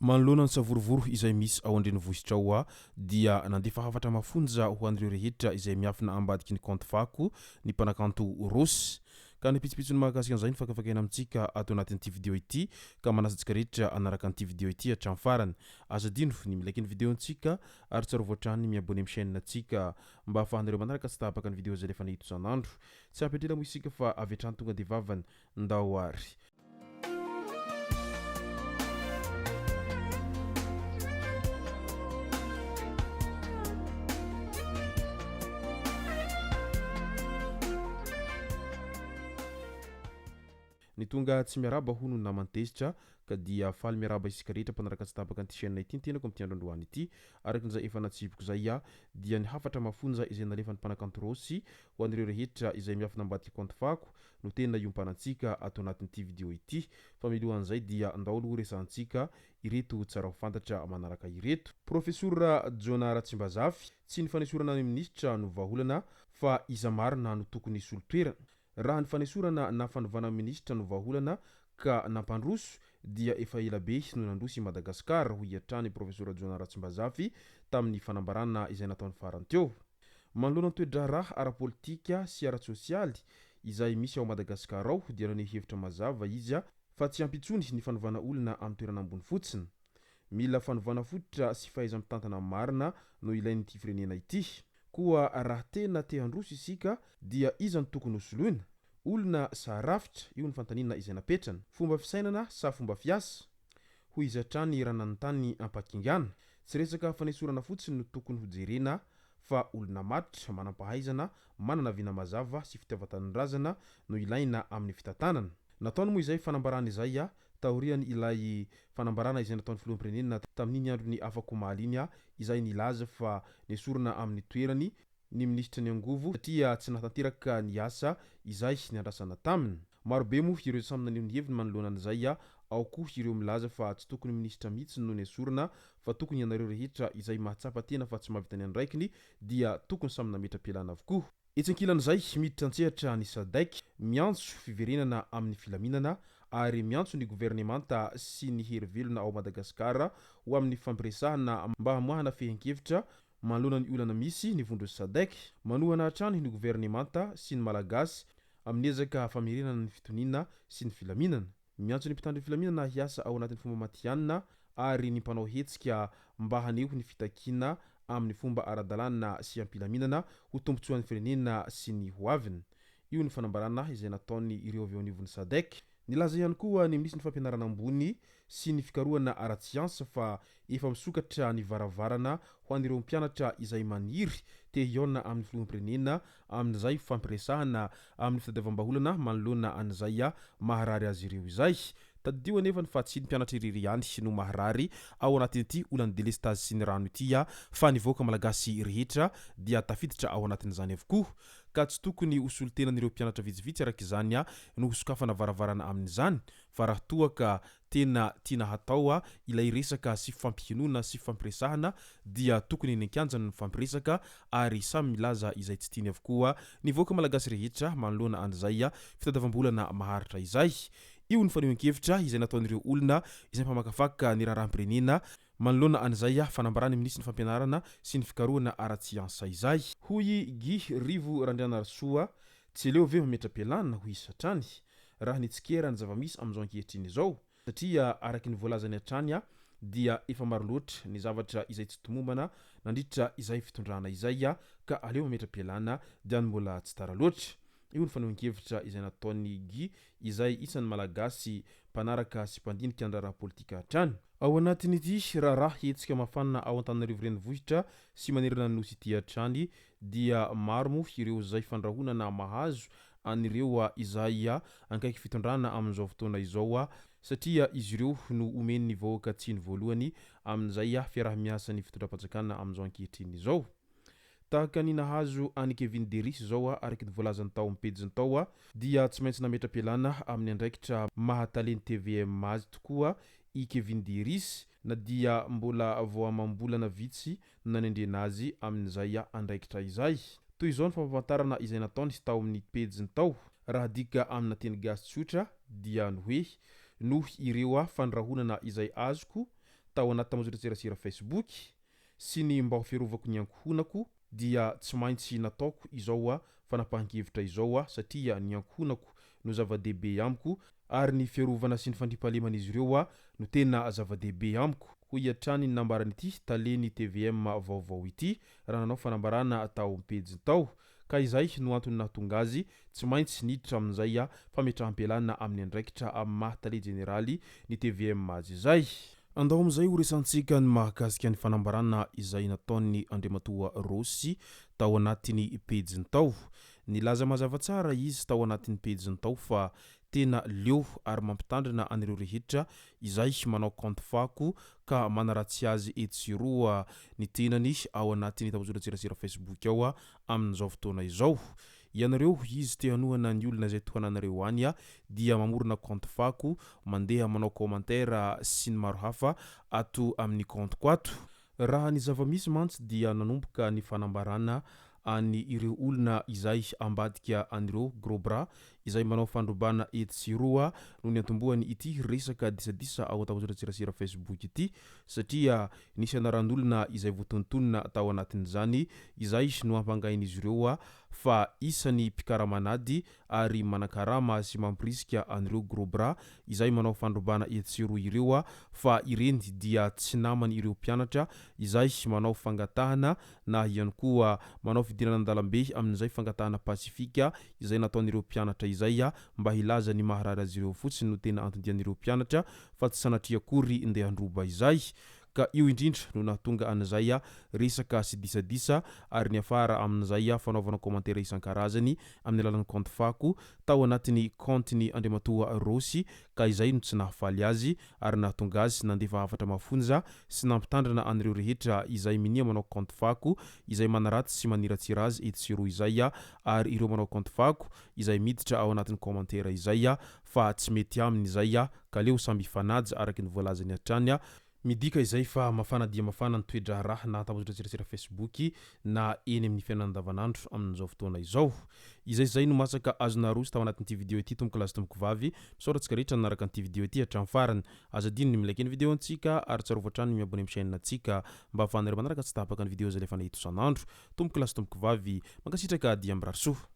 Manoloana ny savorovoro izay misy ao andrenivohitra ao dia nandefa hafatra mafonja ho an'ireo rehetra izay miafina ambadiky ny compte fako ny mpanakanto Rossy. Ka ny pitsipitsony mahakasika an'izay ny fakafakaina amintsika ato anatin'ity vidéo ity ka manasantsika rehetra anaraka an'ity vidéo ity hatramin'ny farany. Aza dino ny milaiky ny vidéontsika ary tsara voatrany miabone amin'ny chaîne antsika mba ahafahanareo manaraka tsy tapaka ny vidéo zay lefa nahito isan'andro. Tsy ampidrela moa isika fa avy hatrany tonga de vavany ndao ary. Ny tonga tsy miaraba hono namany Tezitra ka dia faly miaraba isika rehetra mpanaraka tsy tapaka an'ity chaîne ity tenako Mpandroba ity araka n'izay efa natsipiko zay dia ny hafatra mafonja izay nalefa ny mpanakanto Rossy ho an'ireo rehetra izay miafina ambadiky compte fako no tena iompanantsika ato anatin'ity vidéo ity. Fa milohan'izay dia ndaolo resantsika ireto tsara ho fantatra manaraka ireto. Profesora Ratsimbazafy tsy ny fanesorana ny ministra no vahaolana fa iza marina no tokony solotoerana. Raha ny fanesorana na fanavana ministra no vahaolana ka nampandroso dia efa ela be no nandroso i Madagasikara ho iatrany profesora Ratsimbazafy tamin'ny fanambarana izay nataony farany teo. Manoloana ny toe-draharaha ara-politika sy ara-tsosialy izay misy ao Madagasikara ao dia naneho hevitra mazava izy fa tsy ampitsony ny fanovana olona amin'ny toerana ambony fotsiny. Mila fanovana fototra sy fahaiza mitantana marina no ilain'ity firenena ity. Koa raha tena te handroso isika dia iza ny tokony hosoloina? Olona sa rafitra io ny fantanina izay napetrana. Fomba fisainana sa fomba fiasa? Ho izatrany ranan'tany ampakingana. Tsy resaka fanesorana fotsiny no tokony hojerena fa olona matotra manam-pahaizana, manana vina mazava sy fitiavan-tanindrazana no ilaina amin'ny fitantanana. Nataony moa izay fanambarana izay taoriany ilay fanambarana izay nataony filoham-pirenena tamin'iny androny afako mahaliana izay nilaza fa nesorina amin'ny toerany ny ministra ny angovo satria tsy natanteraka ny asa izay niandrasana taminy. Marobe moa ireo samy naneho ny heviny manoloana an'izay ao koa ireo milaza fa tsy tokony ministra mihitsy no nesorina fa tokony ianareo rehetra izay mahatsapa tena fa tsy mahavita ny andraikiny dia tokony samy nametra-pialana avokoa. Etsankilan'izay miditra antsehatra ny SADC miantso fiverenana amin'ny filaminana ary miantso ny gouvernemanta sy ny herivelona ao Madagasikara ho amin'ny fampiresahana mba hamoahana fehenkevitra manoloana ny olana misy ny vondro SADC manohana hatrany ny gouvernemanta sy ny malagasy amin'ny ezaka famerenana ny fitoniana sy ny filaminana. Miantso ny mpitandro ny filaminana hiasa ao anatin'ny fomba matihanina ary ny mpanao hetsika mba haneho ny fitakina amin'ny fomba ara-dalàna sy ampilaminana ho tombontsoan'ny firenena sy ny hoaviny. Io ny fanambarana izay nataony Ireo avy ao anivon'ny SADC. Nilaza ihany koa ny ministry ny fampianarana ambony sy ny fikarohana ara-tsiansa fa efa misokatra ny varavarana ho an'ireo mpianatra izay maniry te hiaona amin'ny filoham-pirenena amin'izay fampiresahana amin'ny fitadiavam-baholana manoloana an'izay maharary azy ireo izay. Tadidio anefa fa tsy ny mpianatra irery ihany no maharary ao anatin'ity olany delestage sy ny rano ity fa nivoaka malagasy rehetra dia tafiditra ao anatin'izany avokoa. Ka tsy tokony hosolotena n'ireo mpianatra vitsivitsy araka izany no hosokafana varavarana amin'izany fa raha toa ka tena tiana hatao ilay resaka sy fampihinoana sy fampiresahana dia tokony eny ankianjana ny fampiresaka ary samy milaza izay tsy tiany avokoa nivoaka malagasy rehetra manoloana an'izay fitadiavam-bolana maharitra izay. Io ny fanehoan-kevitra izay nataon'ireo olona izay mpamakafaka ny raharaha-pirenena manoloana an'izay fanambarany ministry ny fampianarana sy ny fikarohana ara-tsiansa izay. Hoy Rivo Randrianarsoa tsy eleo ve mametra-pialana ho isatrany raha nitsikera ny zava-misy amin'izao ankehitriny izao satria araky ny voalazany hatrany dia efa maro loatra ny zavatra izay tsy tomombana nandritra izay fitondrana izay ka aleo mametra-pialana dia ny mbola tsy tara loatra. Io ny fanehoan-kevitra izay nataony izay isan'ny malagasy mpanaraka sy mpandinika ny raha politika hatrany. Ao anatin'ity raharaha hetsika mafana ao Antananarivo renivohitra sy manerana ny nosy ity hatrany dia maro moa ireo izay fandrahonana mahazo an'ireo izay ankaiky fitondrana amin'izao fotoana izao satria izy ireo no omeny ny vahoaka tsiny voalohany amin'izay fiarah-miasa ny fitondram-panjakana amin'izao ankehitriny izao. Tahaka ny nahazo Mpandroba zao araky ny voalazany tao mipejiny tao dia tsy maintsy nametra-pialana amin'ny andraikitra mahataleny TVM azy tokoa i Mpandroba na dia mbola vao amam-bolana vitsy nanendrena azy amin'izay andraikitra izay. Toy izao ny fampafantarana izay nataony tao amin'ny pejiny tao raha dika amina teny GASY tsotra dia ny hoe noho ireo fandrahonana izay azoko tao anaty tambazotraserasera Facebook sy ny mba ho fiarovako ny ankohonako dia tsy maintsy nataoko izao fanapahan-kevitra izao satria ny ankohonako no zava-dehibe amiko ary ny fiarovana sy ny fandrimpahalemana izy ireo no tena zava-dehibe amiko. Ho iatrany ny nambarany ity taleny TVM vaovao ity raha nanao fanambarana tao pejy tao ka izay no antony nahatonga azy tsy maintsy niditra amin'izay fametrahampialana amin'ny andraikitra amin'ny mahatale generaly ny TVM azy izay. Andao amin'izay ho resantsika ny mahakasika ny fanambarana izay nataony Andriamatoa Rossy tao anatiny pejiny tao. Nilaza mazava tsara izy tao anatiny pejiny tao fa tena leo ary mampitandrina anireo rehetra izay manao kanto fako ka manaratsy azy etsiroa ny tenany ao anatiny tambazotraserasera Facebook ao amin'izao fotoana izao. Ianareo izy te hanohana ny olona izay tohananareo any dia mamorona kanto fako mandeha manao commentaire sy ny maro hafa ato amin'ny kantoko ato. Raha ny zava-misy mantsy dia nanomboka ny fanambarana any ireo olona izay ambadika anireo gros bras izay manao fandrobana etsiroa no ny antombohany ity resaka disadisa ao tambazotraserasera Facebook ity satria nisy anaran'olona izay voatontonona tao anatin'izany izay no ampangain'izy ireo fa isany pikaramanady ary manakarama sy mampirisika anireo gros bras izay manao fandrobana etsiroa ireo fa ireny dia tsy namany ireo mpianatra izay manao fangatahana na ihany koa manao fidinana an-dalambe amin'izay fangatahana pasifika izay nataon'ireo mpianatra izay mba hilaza ny maharary azy ireo fotsiny no tena antondian'ireo mpianatra fa tsy sanatria akory ndeha handroba izay. Ka io indrindra no nahatonga an'izay resaka sy disadisa ary ny afara amin'izay fanaovana commentaire isan-karazany amin'ny alalan'ny kanto fako tao anatiny kantiny Andriamatoa Rossy ka izay no tsy nahafaly azy ary nahatonga azy nandefa hafatra mafonja sy nampitandrina anireo rehetra izay minia manao kanto fako izay manaratsy sy maniratsira azy etsiroa izay ary ireo manao kanto fako izay miditra ao anatin'ny commentaire izay fa tsy mety aminy izay ka leo samby fanaja araky ny voalazany hatrany midika izay fa mafana dia mafana ny toedra raha na tambazotraserasera Facebook na eny amin'ny fiainana andavanandro amin'izao fotoana izao. Izay no masaka azona rosy tao anatin'ity video ity tomboko lazy tomboko vavy misaoratsika rehetra naraka an'ity video ity hatramin'ny farany azadino ny milike ny video antsika ary tsarova trano ny abonneo amin'ny chaîne antsika mba ahafahanareo manaraka tsy tapaka ny video zay lefa nahito isan'andro tomboko lazy tomboko vavy mankasitraka dia am'rarsoa.